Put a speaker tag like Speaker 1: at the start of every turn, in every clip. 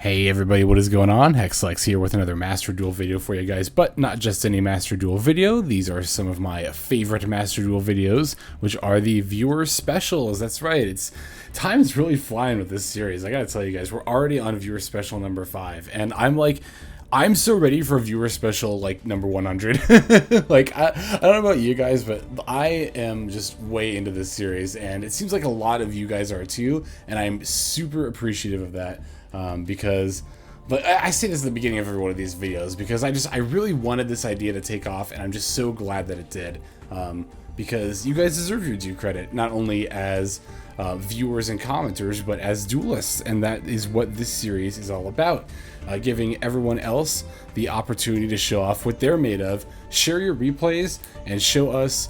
Speaker 1: Hey everybody, what is going on? Hexlex here with another Master Duel video for you guys, but not just any Master Duel video. These are some of my favorite Master Duel videos, which are the viewer specials. That's right, time is really flying with this series. I gotta tell you guys, we're already on viewer special number 5, and I'm so ready for viewer special like number 100. Like I don't know about you guys, but I am just way into this series, and it seems like a lot of you guys are too, and I'm super appreciative of that. But I say this at the beginning of every one of these videos because I really wanted this idea to take off, and I'm just so glad that it did. Because you guys deserve your due credit, not only as viewers and commenters, but as duelists, and that is what this series is all about. Giving everyone else the opportunity to show off what they're made of, share your replays, and show us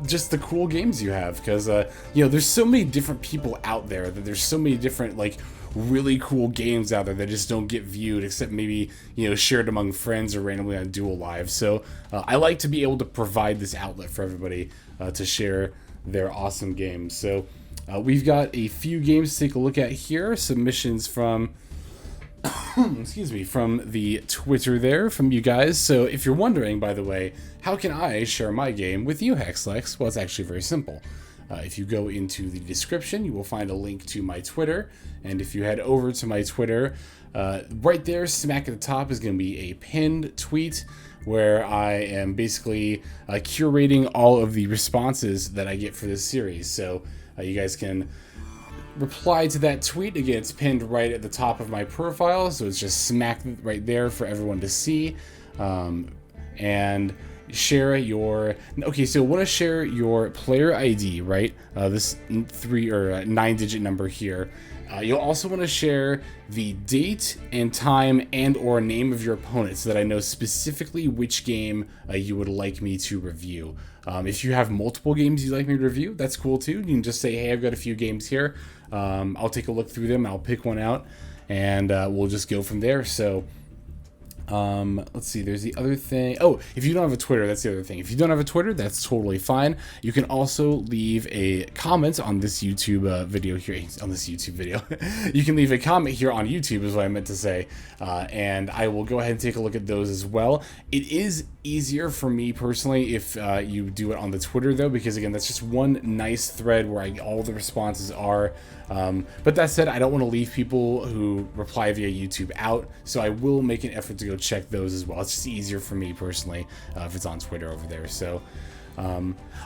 Speaker 1: just the cool games you have, because you know, there's so many different people out there, that there's so many different like really cool games out there that just don't get viewed, except maybe, you know, shared among friends or randomly on Duel Live. So I like to be able to provide this outlet for everybody to share their awesome games. So we've got a few games to take a look at here, submissions from excuse me, from the Twitter there, from you guys. So if you're wondering, by the way, how can I share my game with you, Hexlex? Well, it's actually very simple. If you go into the description, you will find a link to my Twitter, and if you head over to my Twitter, right there, smack at the top, is going to be a pinned tweet where I am basically curating all of the responses that I get for this series. So you guys can reply to that tweet. Again, it's pinned right at the top of my profile, so it's just smack right there for everyone to see. And share your so want to share your player ID, right? This 3 or 9-digit number here. You'll also want to share the date and time and or name of your opponent, so that I know specifically which game you would like me to review. If you have multiple games you'd like me to review, that's cool too. You can just say, hey, I've got a few games here. I'll take a look through them, I'll pick one out, and we'll just go from there. So let's see, there's the other thing. Oh, if you don't have a Twitter, that's the other thing. If you don't have a Twitter, that's totally fine. You can also leave a comment on this YouTube video here. You can leave a comment here on YouTube, is what I meant to say. And I will go ahead and take a look at those as well. It is easier for me personally if you do it on the Twitter, though, because again, that's just one nice thread where all the responses are. But that said, I don't want to leave people who reply via YouTube out, so I will make an effort to go check those as well. It's just easier for me personally if it's on Twitter over there. So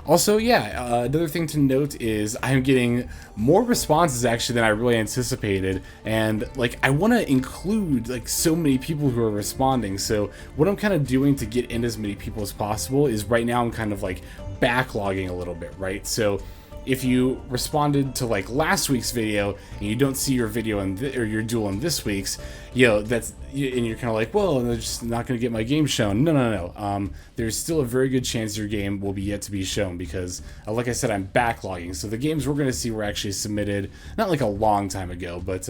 Speaker 1: also, yeah, another thing to note is I'm getting more responses actually than I really anticipated, and like I want to include like so many people who are responding. So what I'm kind of doing to get in as many people as possible is right now I'm kind of like backlogging a little bit, right? So if you responded to like last week's video and you don't see your video or your duel in this week's, you know, and you're kind of like, well, they're just not going to get my game shown. No. There's still a very good chance your game will be yet to be shown, because like I said, I'm backlogging. So the games we're going to see were actually submitted not like a long time ago, but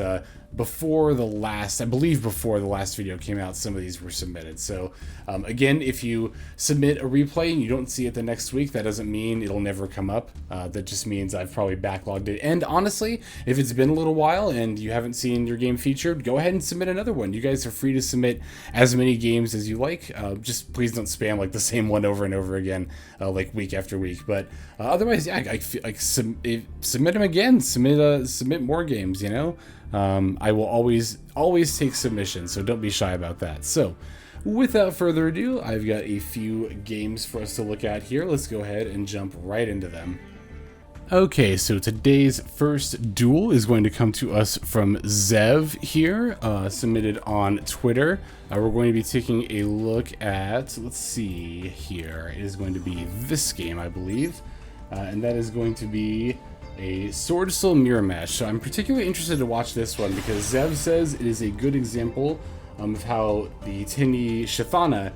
Speaker 1: before the last video came out, some of these were submitted. So again, if you submit a replay and you don't see it the next week, that doesn't mean it'll never come up. That just means I've probably backlogged it. And honestly, if it's been a little while and you haven't seen your game featured, go ahead and submit another one. You guys are free to submit as many games as you like. Just please don't spam like the same one over and over again, like week after week. But otherwise, yeah, submit them again. Submit more games. You know. I will always take submissions, so don't be shy about that. So, without further ado, I've got a few games for us to look at here. Let's go ahead and jump right into them. Okay, so today's first duel is going to come to us from Zev here, submitted on Twitter. We're going to be taking a look at, let's see here, it is going to be this game, I believe, and that is going to be a Sword Soul Mirror Match. So I'm particularly interested to watch this one because Zev says it is a good example of how the Tini Shathana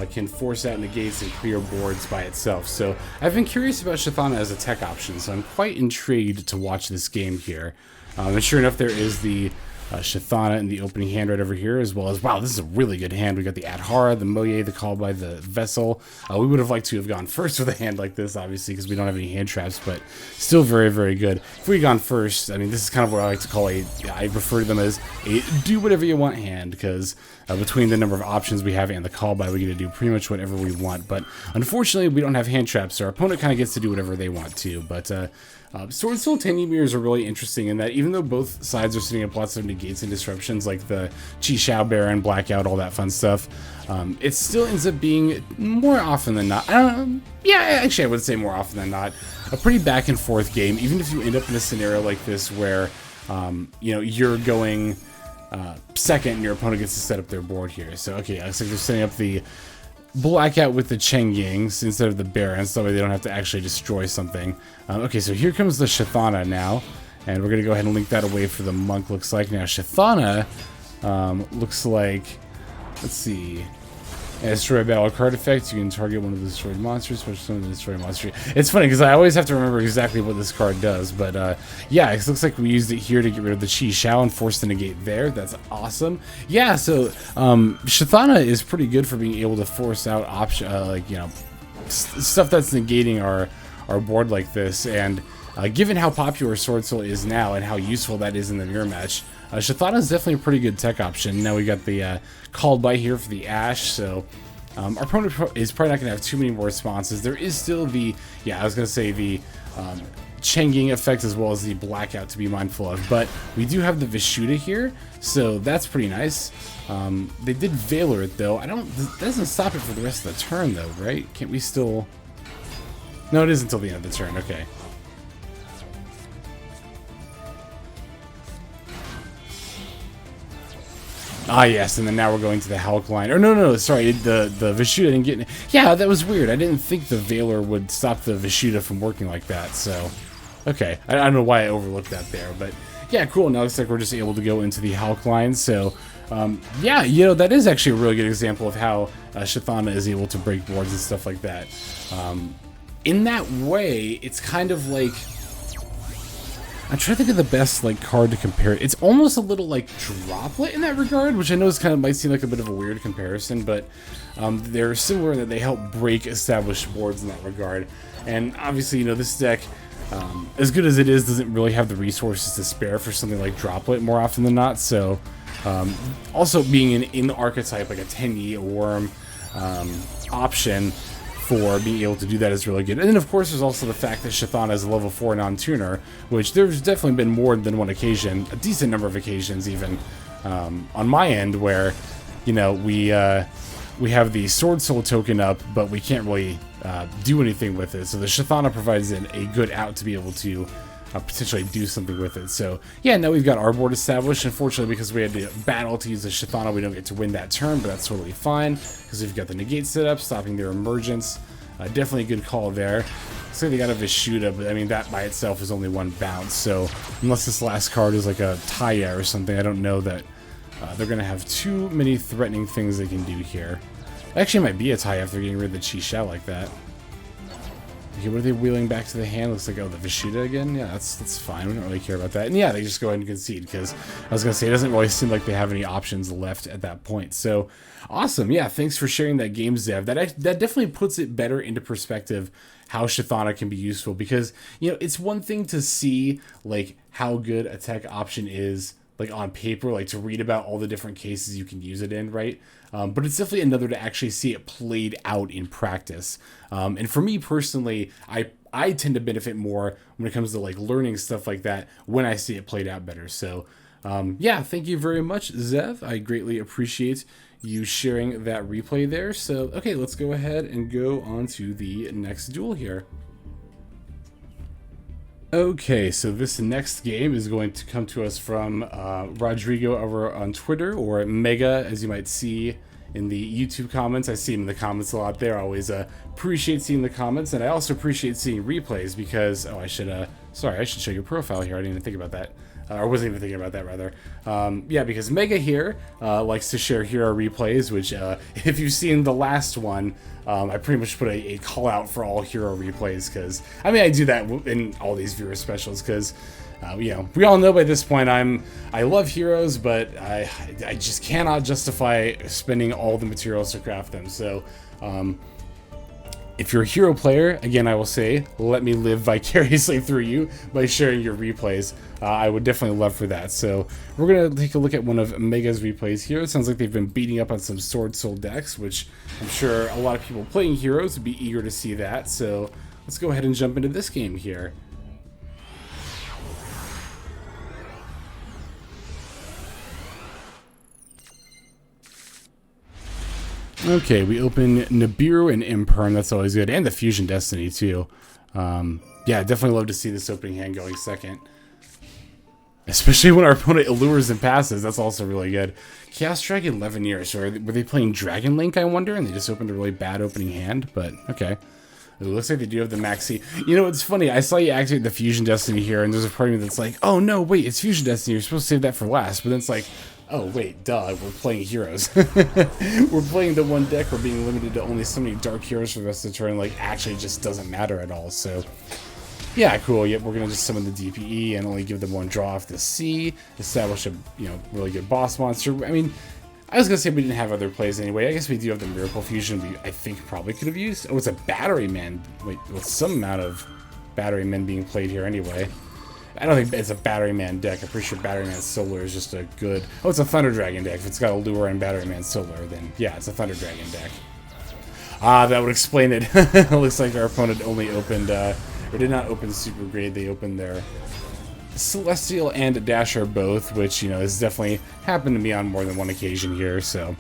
Speaker 1: can force out negates and clear boards by itself. So I've been curious about Shathana as a tech option, so I'm quite intrigued to watch this game here. And sure enough, there is the Shithana in the opening hand right over here, as well as, wow, this is a really good hand. We got the Adhara, the Moye, the Call by the Vessel. We would have liked to have gone first with a hand like this, obviously, because we don't have any hand traps, but still very, very good. If we had gone first, I mean, this is kind of what I like to call I refer to them as a do whatever you want hand, because between the number of options we have and the Call by, we get to do pretty much whatever we want. But unfortunately, we don't have hand traps, so our opponent kind of gets to do whatever they want to. But Sword Soul Tenyi Mirrors are really interesting in that even though both sides are setting up lots of negates and disruptions like the Chi Shao Baron, Blackout, all that fun stuff, it still ends up being more often than not, yeah, actually I would say more often than not, a pretty back and forth game, even if you end up in a scenario like this where, you know, you're going second and your opponent gets to set up their board here. So, okay, it looks like they're setting up the Blackout with the Chengyings instead of the Baron, so that way they don't have to actually destroy something. Okay, so here comes the Shithana now, and we're going to go ahead and link that away for the Monk, looks like. Now, Shithana looks like, let's see, destroy a battle card effect. You can target one of the destroyed monsters, especially some of the destroyed monsters. It's funny, because I always have to remember exactly what this card does, but yeah, it looks like we used it here to get rid of the Chi Shao and force the negate there. That's awesome. Yeah, so Shithana is pretty good for being able to force out like, you know, stuff that's negating our board like this, and given how popular Sword Soul is now and how useful that is in the mirror match, Shithana is definitely a pretty good tech option. Now we got the Called by here for the Ash, so our opponent is probably not going to have too many more responses. There is still the, yeah, I was going to say the Chengying effect as well as the Blackout to be mindful of, but we do have the Vishuddha here, so that's pretty nice. They did Valor it though. That doesn't stop it for the rest of the turn though, right? Can't we still? No, it is until the end of the turn, okay. Ah, yes, and then now we're going to the Hulk line. Or no, sorry, the Vishuddha didn't get... Yeah, that was weird. I didn't think the Valor would stop the Vishuddha from working like that, so... Okay, I don't know why I overlooked that there, but... Yeah, cool, now it looks like we're just able to go into the Hulk line, so... yeah, you know, that is actually a really good example of how Shithana is able to break boards and stuff like that. In that way, it's kind of like... I'm trying to think of the best like card to compare it. It's almost a little like Droplet in that regard, which I know is kind of might seem like a bit of a weird comparison, but they're similar in that they help break established boards in that regard. And obviously, you know, this deck, as good as it is, doesn't really have the resources to spare for something like Droplet more often than not. So, also being in the archetype like a Tenyi, a Worm option for being able to do that is really good. And then of course there's also the fact that Shithana is a level 4 non-tuner, which there's definitely been more than one occasion, a decent number of occasions even, on my end where, you know, we have the Sword Soul token up, but we can't really do anything with it. So the Shithana provides a good out to be able to potentially do something with it. So yeah, now we've got our board established. Unfortunately, because we had to battle to use the Shithana, we don't get to win that turn, but that's totally fine because we've got the negate set up, stopping their emergence. Definitely a good call there. Looks like they got a Vishuddha, but I mean that by itself is only one bounce. So unless this last card is like a Taya or something, I don't know that they're gonna have too many threatening things they can do here. Actually, it might be a Taya if they're getting rid of the Chi Shao like that. Okay, what are they wheeling back to the hand? Looks like, oh, the Vishuddha again? Yeah, that's fine. We don't really care about that. And yeah, they just go ahead and concede, because I was going to say, it doesn't really seem like they have any options left at that point. So, awesome. Yeah, thanks for sharing that game, Zev. That definitely puts it better into perspective how Shithana can be useful, because, you know, it's one thing to see, like, how good a tech option is, like, on paper, like, to read about all the different cases you can use it in, right? But it's definitely another to actually see it played out in practice. And for me personally, I tend to benefit more when it comes to like learning stuff like that when I see it played out better. So yeah, thank you very much, Zev. I greatly appreciate you sharing that replay there. So okay, let's go ahead and go on to the next duel here. Okay, so this next game is going to come to us from Rodrigo over on Twitter, or Mega, as you might see in the YouTube comments. I see him in the comments a lot there. I always appreciate seeing the comments, and I also appreciate seeing replays because, oh, I should show you a profile here. I didn't even think about that. Or wasn't even thinking about that, rather. Yeah, because Mega here likes to share hero replays, which if you've seen the last one, I pretty much put a call out for all hero replays, because, I mean, I do that in all these viewer specials, because You know, we all know by this point I love heroes, but I just cannot justify spending all the materials to craft them. So if you're a hero player, again, I will say, let me live vicariously through you by sharing your replays. I would definitely love for that. So we're going to take a look at one of Mega's replays here. It sounds like they've been beating up on some Sword Soul decks, which I'm sure a lot of people playing heroes would be eager to see that. So let's go ahead and jump into this game here. Okay, we open Nibiru and Imperm. That's always good. And the Fusion Destiny, too. Yeah, definitely love to see this opening hand going second. Especially when our opponent allures and passes. That's also really good. Chaos Dragon, 11 years. So were they playing Dragon Link, I wonder? And they just opened a really bad opening hand. But, okay. It looks like they do have the Maxi. You know, it's funny. I saw you activate the Fusion Destiny here, and there's a part of me that's like, oh, no, wait, it's Fusion Destiny. You're supposed to save that for last. But then it's like, oh, wait, duh, we're playing heroes. We're playing the one deck. We're being limited to only so many dark heroes for the rest of the turn. Like, actually just doesn't matter at all. So, yeah, cool. Yep, we're going to just summon the DPE and only give them one draw off the C. Establish a, you know, really good boss monster. I mean, I was going to say we didn't have other plays anyway. I guess we do have the Miracle Fusion we, I think, probably could have used. Oh, it's a Battery Man. Wait, with some amount of Battery Men being played here anyway. I don't think it's a Battery Man deck. I'm pretty sure Battery Man Solar is just a good... Oh, it's a Thunder Dragon deck. If it's got Allure and Battery Man Solar, then yeah, it's a Thunder Dragon deck. Ah, that would explain it. It looks like our opponent only opened... or did not open Super Grade. They opened their Celestial and Dasher both, which, you know, has definitely happened to me on more than one occasion here, so...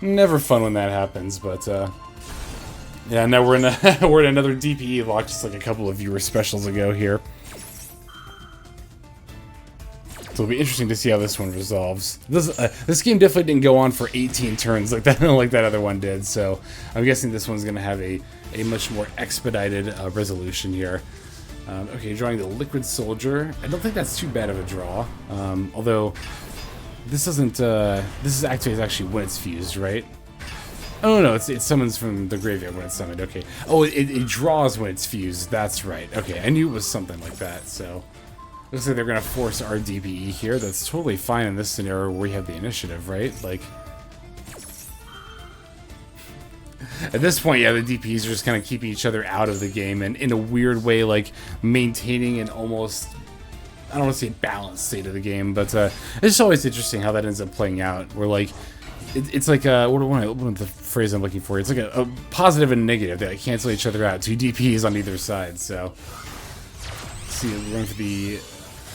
Speaker 1: Never fun when that happens, but, yeah, now we're in we're in another DPE lock, just like a couple of viewer specials ago here. So it'll be interesting to see how this one resolves. This game definitely didn't go on for 18 turns like that other one did. So I'm guessing this one's gonna have a much more expedited resolution here. Okay, drawing the Liquid Soldier. I don't think that's too bad of a draw. Although this isn't. This is actually when it's fused, right? Oh no, it summons from the graveyard when it's summoned. Okay. Oh, it draws when it's fused. That's right. Okay, I knew it was something like that. So looks like they're gonna force our DPE here. That's totally fine in this scenario where we have the initiative, right? Like at this point, yeah, the DPs are just kind of keeping each other out of the game and in a weird way, like maintaining an almost, I don't want to say balanced state of the game, but it's just always interesting how that ends up playing out. Where like it's like what the phrase I'm looking for? It's like a positive and negative. They like cancel each other out. Two DPs on either side. So let's see, we're going for the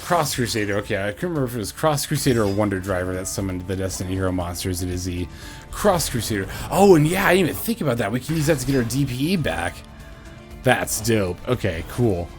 Speaker 1: Cross Crusader. Okay, I couldn't remember if it was Cross Crusader or Wonder Driver that summoned the Destiny Hero monsters. It is the Cross Crusader. Oh, and yeah, I didn't even think about that. We can use that to get our DPE back. That's dope. Okay, cool.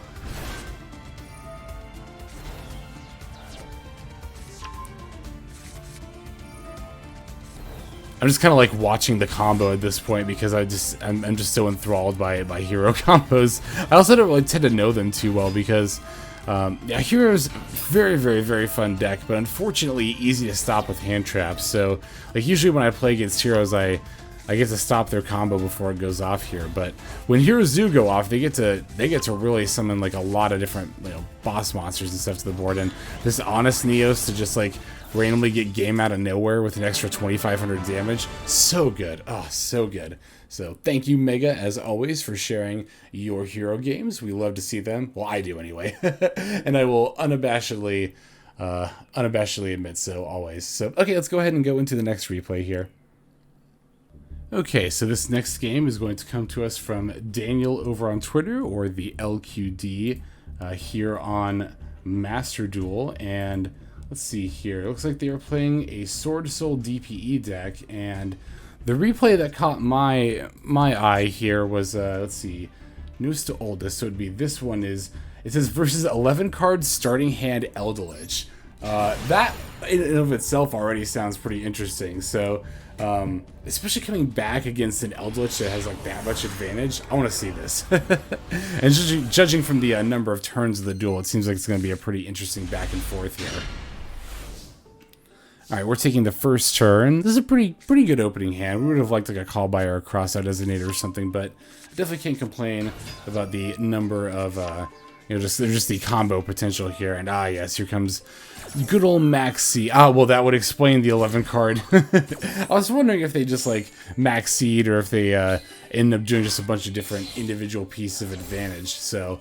Speaker 1: I'm just kind of like watching the combo at this point because I'm just so enthralled by hero combos. I also don't really tend to know them too well because yeah, Hero's very, very, very fun deck, but unfortunately easy to stop with hand traps. So like usually when I play against heroes, I get to stop their combo before it goes off here. But when heroes do go off, they get to really summon like a lot of different, you know, boss monsters and stuff to the board. And this Honest Neos to just like randomly get game out of nowhere with an extra 2,500 damage, so good. Oh, so good. So thank you, Mega, as always, for sharing your hero games. We love to see them. Well, I do anyway. And I will unabashedly admit so always. So, okay, let's go ahead and go into the next replay here. Okay, so this next game is going to come to us from Daniel over on Twitter, or the LQD, here on Master Duel. And let's see here. It looks like they are playing a Sword Soul DPE deck, and the replay that caught my eye here was, let's see, newest to oldest, so it'd be this one is, it says versus 11 cards starting hand Eldritch. That in and of itself already sounds pretty interesting, so especially coming back against an Eldritch that has like that much advantage, I want to see this. And judging from the number of turns of the duel, it seems like it's going to be a pretty interesting back and forth here. Alright, we're taking the first turn. This is a pretty good opening hand. We would have liked like a Call by or a Crossout Designator or something, but I definitely can't complain about the number of There's just the combo potential here. And yes, here comes good old Max C. Well, that would explain the 11 card. I was wondering if they just like Max Seed or if they end up doing just a bunch of different individual pieces of advantage. So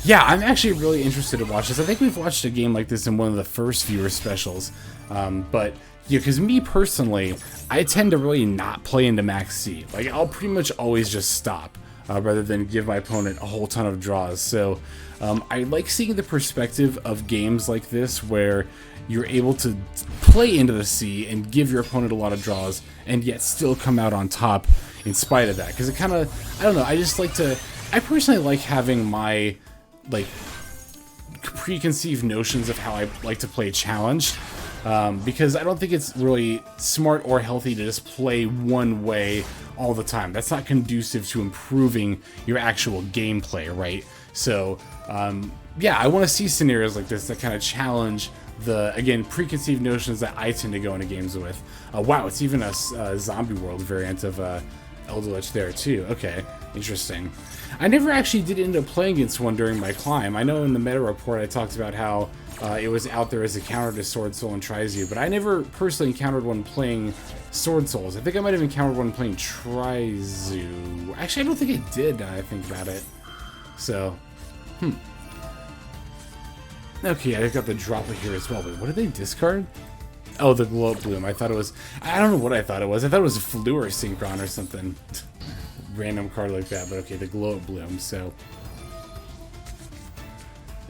Speaker 1: yeah, I'm actually really interested to watch this. I think we've watched a game like this in one of the first viewer specials, but yeah, because me personally, I tend to really not play into Max C. Like, I'll pretty much always just stop rather than give my opponent a whole ton of draws. So I like seeing the perspective of games like this where you're able to play into the C and give your opponent a lot of draws and yet still come out on top in spite of that. Because it kind of, I don't know, I personally like having my, like, preconceived notions of how I like to play challenge. Because I don't think it's really smart or healthy to just play one way all the time. That's not conducive to improving your actual gameplay, right? So, yeah, I want to see scenarios like this that kind of challenge the, again, preconceived notions that I tend to go into games with. Wow, it's even a zombie world variant of Eldritch there too. Okay, interesting. I never actually did end up playing against one during my climb. I know in the meta report I talked about how it was out there as a counter to Sword Soul and Trizu, but I never personally encountered one playing Sword Souls. I think I might have encountered one playing Trizu. Actually, I don't think I did, now I think about it. So, okay, I got the Droplet here as well, but what did they discard? Oh, the Glow Up Bloom. I thought it was, I don't know what I thought it was. I thought it was a Fluor Synchron or something. Random card like that, but okay, the Glow Up Bloom, so.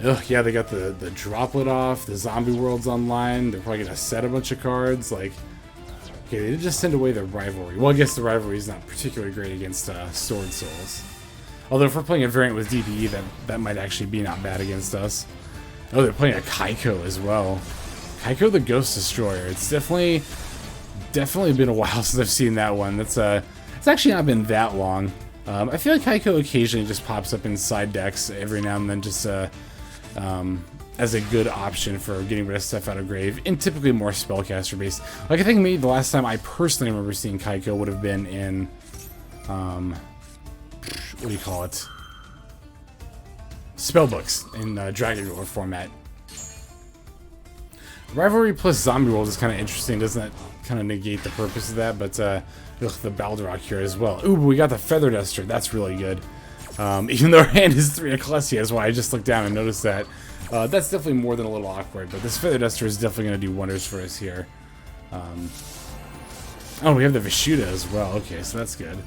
Speaker 1: Ugh, yeah, they got the Droplet off, the Zombie World's online, they're probably gonna set a bunch of cards, like, okay, they did just send away the Rivalry. Well, I guess the Rivalry is not particularly great against Sword Souls. Although if we're playing a variant with DPE, that might actually be not bad against us. Oh, they're playing a Kaiko as well. Kaiko the Ghost Destroyer. It's definitely been a while since I've seen that one. It's actually not been that long. I feel like Kaiko occasionally just pops up in side decks every now and then, just as a good option for getting rid of stuff out of grave, and typically more spellcaster based. Like, I think maybe the last time I personally remember seeing Kaiko would have been in, what do you call it? Spellbooks in Dragon Lore format. Rivalry plus Zombie World is kind of interesting. Doesn't that kind of negate the purpose of that? But the Balderock here as well. Ooh, we got the Feather Duster. That's really good. Even though our hand is 3 Ecclesia, that's why I just looked down and noticed that. That's definitely more than a little awkward, but this Feather Duster is definitely going to do wonders for us here. Oh, we have the Vishuda as well. Okay, so that's good.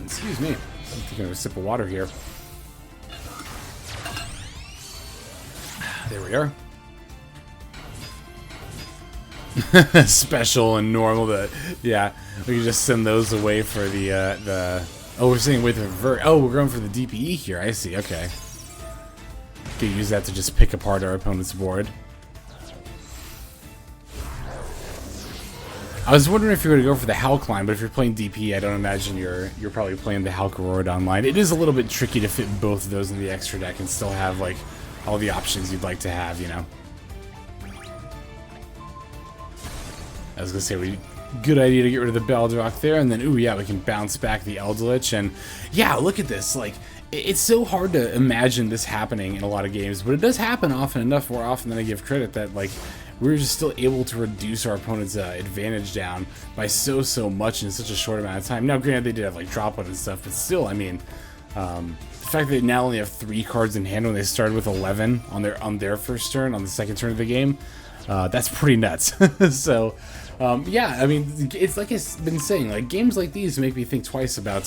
Speaker 1: Excuse me. I'm taking a sip of water here. There we are. Special and normal. Yeah, we can just send those away for the. Oh, we're sending away the Vert. Oh, we're going for the DPE here. I see. Okay. Can use that to just pick apart our opponent's board. I was wondering if you were going to go for the Hulk line, but if you're playing DP, I don't imagine you're probably playing the Hulk Rorodon line. It is a little bit tricky to fit both of those in the extra deck and still have, like, all the options you'd like to have, you know? I was going to say, good idea to get rid of the Balderock there, and then, ooh, yeah, we can bounce back the Eldritch, and, yeah, look at this, like, it's so hard to imagine this happening in a lot of games, but it does happen often enough, more often than I give credit, that, like, we're just still able to reduce our opponent's advantage down by so much in such a short amount of time. Now, granted, they did have, like, Droplet and stuff, but still, I mean, the fact that they now only have 3 cards in hand when they started with 11 on their first turn, on the second turn of the game, that's pretty nuts. So, yeah, I mean, it's like I've been saying, like, games like these make me think twice about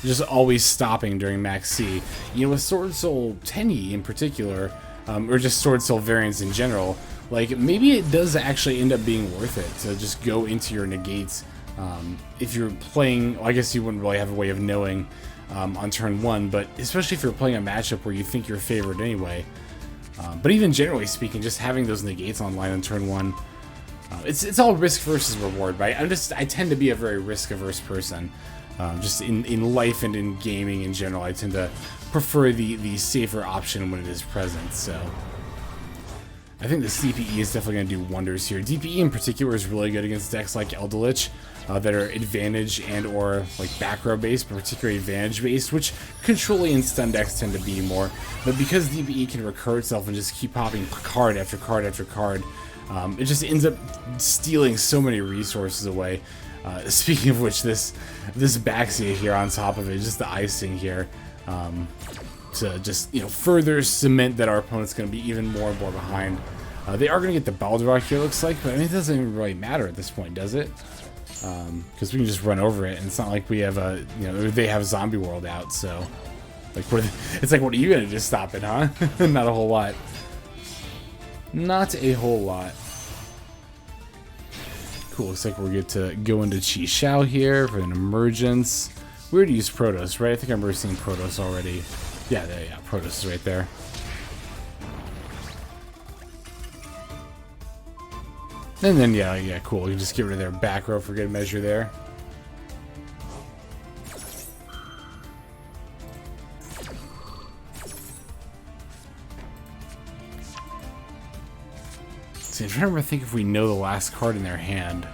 Speaker 1: just always stopping during Max C. You know, with Sword Soul Tenyi in particular, or just Sword Soul variants in general, like, maybe it does actually end up being worth it to just go into your negates. If you're playing, well, I guess you wouldn't really have a way of knowing on turn 1, but especially if you're playing a matchup where you think you're favored anyway. But even generally speaking, just having those negates online on turn 1, it's all risk versus reward, right? I tend to be a very risk-averse person. Just in life and in gaming in general, I tend to prefer the safer option when it is present, so. I think the DPE is definitely going to do wonders here. DPE in particular is really good against decks like Eldelich that are advantage and or like back row based, but particularly advantage based, which controlling and stun decks tend to be more. But because DPE can recur itself and just keep popping card after card after card, it just ends up stealing so many resources away. Speaking of which, this Baxia here on top of it, just the icing here, to just, you know, further cement that our opponent's going to be even more and more behind. They are going to get the Baldrach here, looks like, but I mean, it doesn't even really matter at this point, does it? Because we can just run over it, and it's not like we have a, you know, they have Zombie World out, so, like, it's like, what are you going to just stop it, huh? Not a whole lot. Not a whole lot. Cool, looks like we're good to go into Chixiao here for an emergence. We already used Protoss, right? I think I remember seeing Protoss already. Yeah, Protoss is right there. And then, yeah, cool. You can just get rid of their back row for good measure there. See, I'm trying to think if we know the last card in their hand.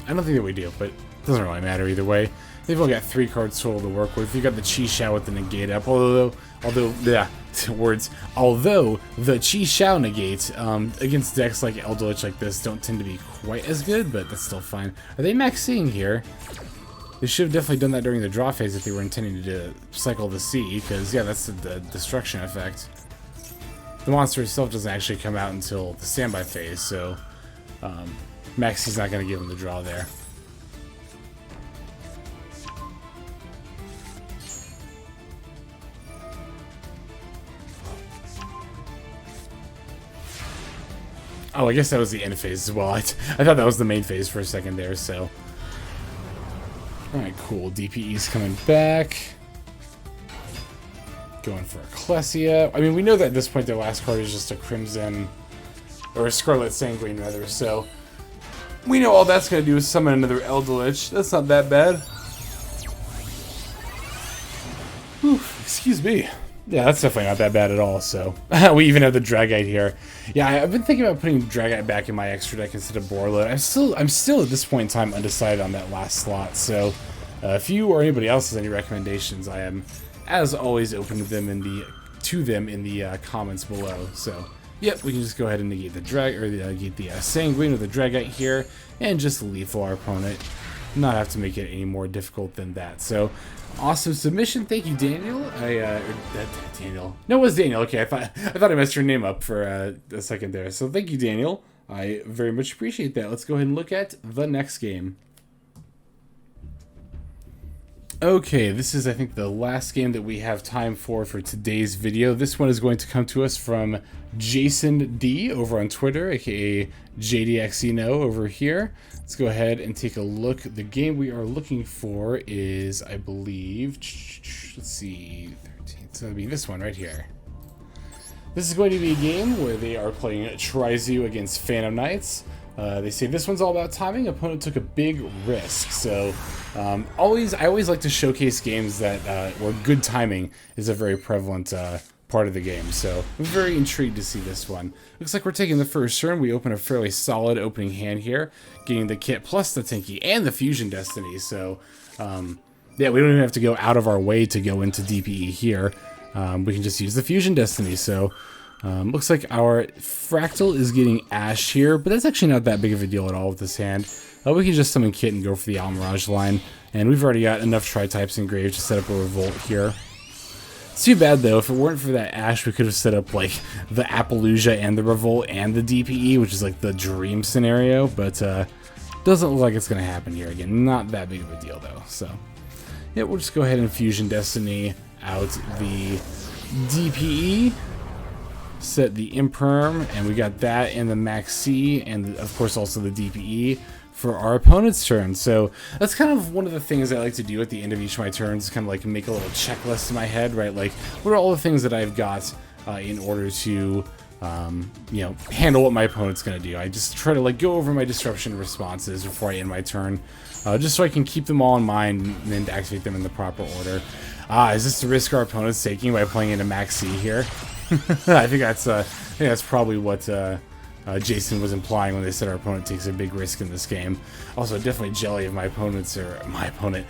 Speaker 1: I don't think that we do, but it doesn't really matter either way. They've only got 3 cards total to work with. You got the Chixiao with the negate up, although the Chixiao negate against decks like Eldelich like this don't tend to be quite as good, but that's still fine. Are they maxing here? They should have definitely done that during the draw phase if they were intending to cycle the C, because yeah, that's the destruction effect. The monster itself doesn't actually come out until the standby phase, so Maxi's not going to give him the draw there. Oh, I guess that was the end phase as well. I thought that was the main phase for a second there, so. Alright, cool. DPE's coming back. Going for a Klesia. I mean, we know that at this point their last card is just a Crimson, or a Scarlet Sanguine rather, so we know all that's going to do is summon another Eldelich. That's not that bad. Whew, excuse me. Yeah, that's definitely not that bad at all, so. We even have the Dragite here. Yeah, I've been thinking about putting Dragite back in my extra deck instead of Borreload. I'm still at this point in time undecided on that last slot, so if you or anybody else has any recommendations, I am, as always, open to them in the comments below. So, yep, we can just go ahead and negate the negate the Sanguine with the Dragite here, and just lethal our opponent. Not have to make it any more difficult than that. So, awesome submission. Thank you, Daniel. Daniel. No, it was Daniel. Okay, I thought I messed your name up for a second there. So thank you, Daniel. I very much appreciate that. Let's go ahead and look at the next game. Okay, this is, I think, the last game that we have time for today's video. This one is going to come to us from Jason D over on Twitter, aka JDXino over here. Let's go ahead and take a look. The game we are looking for is, I believe, let's see, 13. So it'll be this one right here. This is going to be a game where they are playing Trizu against Phantom Knights. They say this one's all about timing. Opponent took a big risk. So I always like to showcase games that where good timing is a very prevalent part of the game. So I'm very intrigued to see this one. Looks like we're taking the first turn. We open a fairly solid opening hand here, getting the kit plus the Tinky and the Fusion Destiny. So yeah, we don't even have to go out of our way to go into DPE here. We can just use the Fusion Destiny. So looks like our Fractal is getting Ash here, but that's actually not that big of a deal at all with this hand. We can just summon Kit and go for the Almirage line, and we've already got enough Tri-types engraved to set up a Revolt here. It's too bad though, if it weren't for that Ash, we could have set up like the Appaloosa and the Revolt and the DPE, which is like the dream scenario, but doesn't look like it's going to happen here. Again, not that big of a deal though. So yeah, we'll just go ahead and Fusion Destiny out the DPE, set the Imperm, and we got that and the Max C, and of course also the DPE for our opponent's turn. So that's kind of one of the things I like to do at the end of each of my turns, kind of like make a little checklist in my head, right? Like, what are all the things that I've got in order to you know, handle what my opponent's going to do. I just try to like go over my disruption responses before I end my turn, just so I can keep them all in mind and then activate them in the proper order. Is this the risk our opponent's taking by playing into Max C here? I think that's probably what Jason was implying when they said our opponent takes a big risk in this game. Also, definitely jelly of my opponents, or my opponent.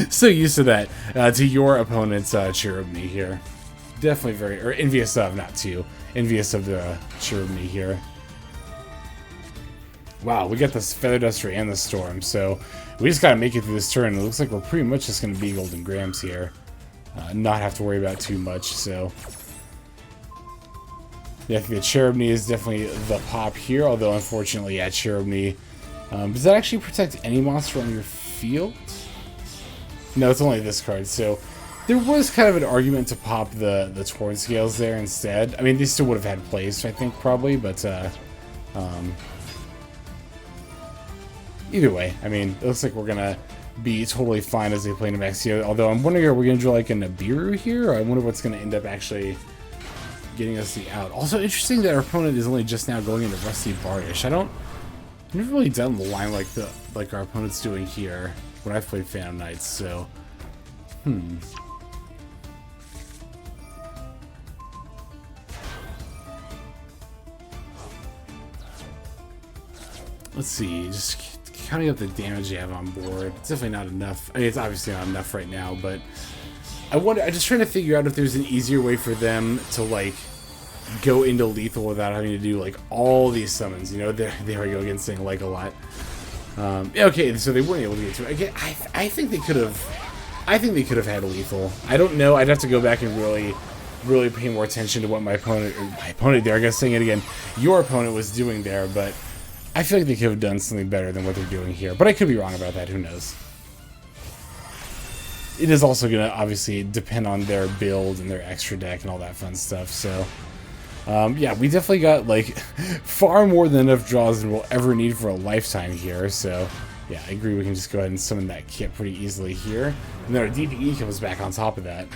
Speaker 1: So used to that, to your opponent's Cherubini here. Definitely very, or envious of, not to, envious of the Cherubini here. Wow, we got this Feather Duster and the Storm, so we just gotta make it through this turn. It looks like we're pretty much just gonna be Golden Grams here. Not have to worry about too much, so... Yeah, I think the Cherubini is definitely the pop here, although unfortunately, yeah, Cherubini... does that actually protect any monster on your field? No, it's only this card, so... There was kind of an argument to pop the Torn Scales there instead. I mean, they still would have had place, I think, probably, but... either way, I mean, it looks like we're gonna be totally fine as they play into Maxio. Although I'm wondering, are we gonna draw like a Nibiru here? Or I wonder what's gonna end up actually getting us the out. Also interesting that our opponent is only just now going into Rusty Bardish. I've never really done the line like our opponent's doing here when I've played Phantom Knights. So, let's see. Just counting up the damage you have on board. It's definitely not enough. I mean, it's obviously not enough right now, but I'm just trying to figure out if there's an easier way for them to like go into lethal without having to do like all these summons. You know, there we go again, saying like a lot. Yeah, okay, so they weren't able to get to it. Again, I think they could have. I think they could have had lethal. I don't know. I'd have to go back and really pay more attention to what my opponent there. I guess saying it again. Your opponent was doing there, but I feel like they could have done something better than what they're doing here. But I could be wrong about that. Who knows? It is also going to obviously depend on their build and their extra deck and all that fun stuff. So, yeah, we definitely got like far more than enough draws than we'll ever need for a lifetime here. So, yeah, I agree. We can just go ahead and summon that kit pretty easily here. And then our DPE comes back on top of that.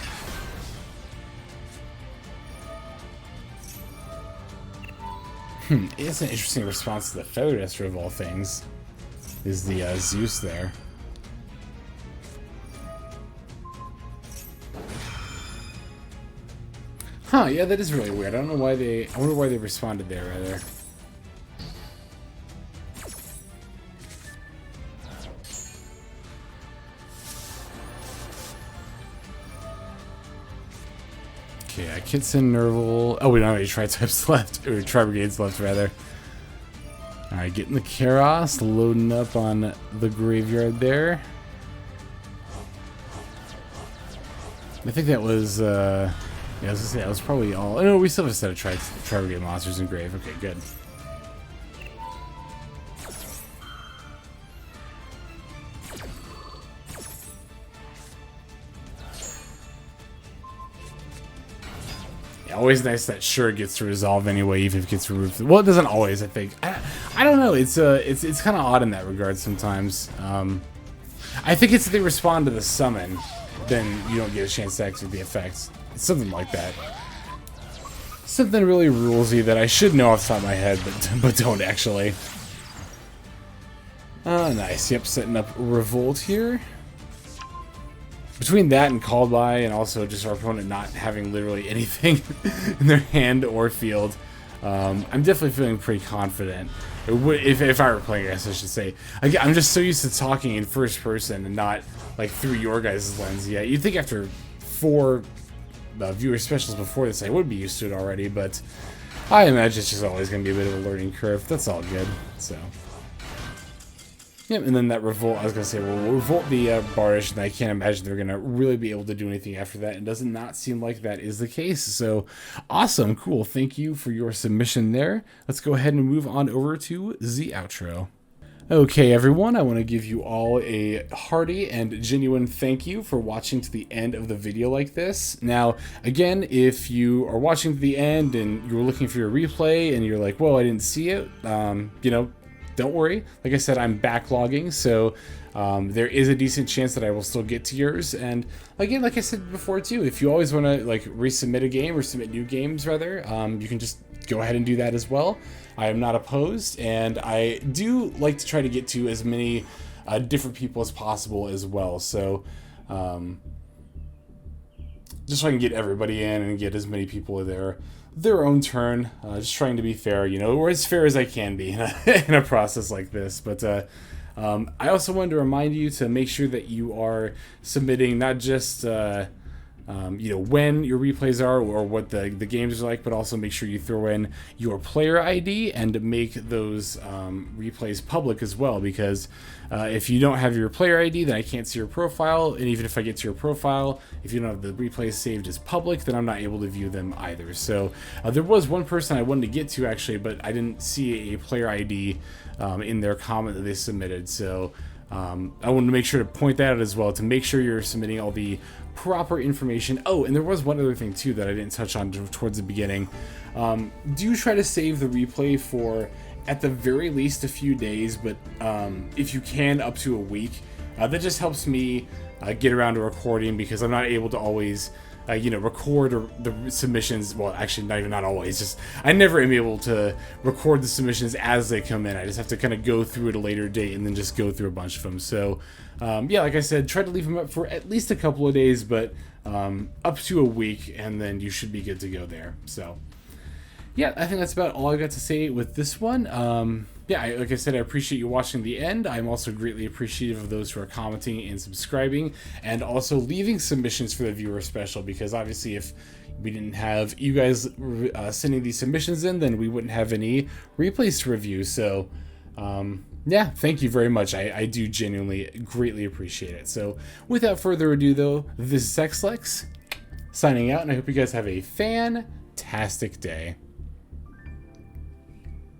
Speaker 1: It's an interesting response to the Feather Duster of all things. Is the Zeus there? Huh? Yeah, that is really weird. I don't know why they. I wonder why they responded there, rather. Okay, Kitson, Nerval. Oh, we don't have any Tri-Types left. Or Tri-Brigades left, rather. Alright, getting the Karos, loading up on the graveyard there. I think that was, yeah, I was gonna say, that was probably all. Oh, no, we still have a set of Tri-Brigade monsters in grave. Okay, good. Always nice that sure gets to resolve anyway, even if it gets removed. Well, it doesn't always, I think. I don't know. It's kind of odd in that regard sometimes. I think it's if they respond to the summon, then you don't get a chance to activate the effects. It's something like that. Something really rulesy that I should know off the top of my head, but don't actually. Nice. Yep, setting up Revolt here. Between that and Called By, and also just our opponent not having literally anything in their hand or field, I'm definitely feeling pretty confident. If I were playing, I guess I should say. I'm just so used to talking in first person and not like through your guys' lens yet. You'd think after 4 viewer specials before this, I would be used to it already, but I imagine it's just always going to be a bit of a learning curve. That's all good. So. Yep, and then that Revolt, I was going to say, well, we'll Revolt the Bardish, and I can't imagine they're going to really be able to do anything after that. It does not seem like that is the case. So, awesome, cool. Thank you for your submission there. Let's go ahead and move on over to the outro. Okay, everyone, I want to give you all a hearty and genuine thank you for watching to the end of the video like this. Now, again, if you are watching to the end and you're looking for your replay and you're like, well, I didn't see it, you know, don't worry. Like I said, I'm backlogging, so there is a decent chance that I will still get to yours. And again, like I said before too, if you always want to like resubmit a game or submit new games rather, you can just go ahead and do that as well. I am not opposed, and I do like to try to get to as many different people as possible as well. So just so I can get everybody in and get as many people their own turn. Just trying to be fair, or as fair as I can be in a process like this. But I also wanted to remind you to make sure that you are submitting not just when your replays are or what the games are like, but also make sure you throw in your player ID and make those replays public as well, because if you don't have your player ID, then I can't see your profile, and even if I get to your profile, if you don't have the replays saved as public, then I'm not able to view them either. So there was one person I wanted to get to actually, but I didn't see a player ID in their comment that they submitted, so I wanted to make sure to point that out as well, to make sure you're submitting all the proper information. Oh, and there was one other thing too that I didn't touch on towards the beginning. Do try to save the replay for at the very least a few days, but if you can, up to a week. That just helps me get around to recording, because I'm not able to always record the submissions. Well, actually, not always. Just I never am able to record the submissions as they come in. I just have to kind of go through at a later date and then just go through a bunch of them. So, like I said, try to leave them up for at least a couple of days, but up to a week, and then you should be good to go there. So, yeah, I think that's about all I got to say with this one. Like I said, I appreciate you watching the end. I'm also greatly appreciative of those who are commenting and subscribing, and also leaving submissions for the viewer special, because obviously if we didn't have you guys sending these submissions in, then we wouldn't have any replays to review. So thank you very much. I do genuinely greatly appreciate it. So without further ado though, this is XLex signing out, and I hope you guys have a fantastic day.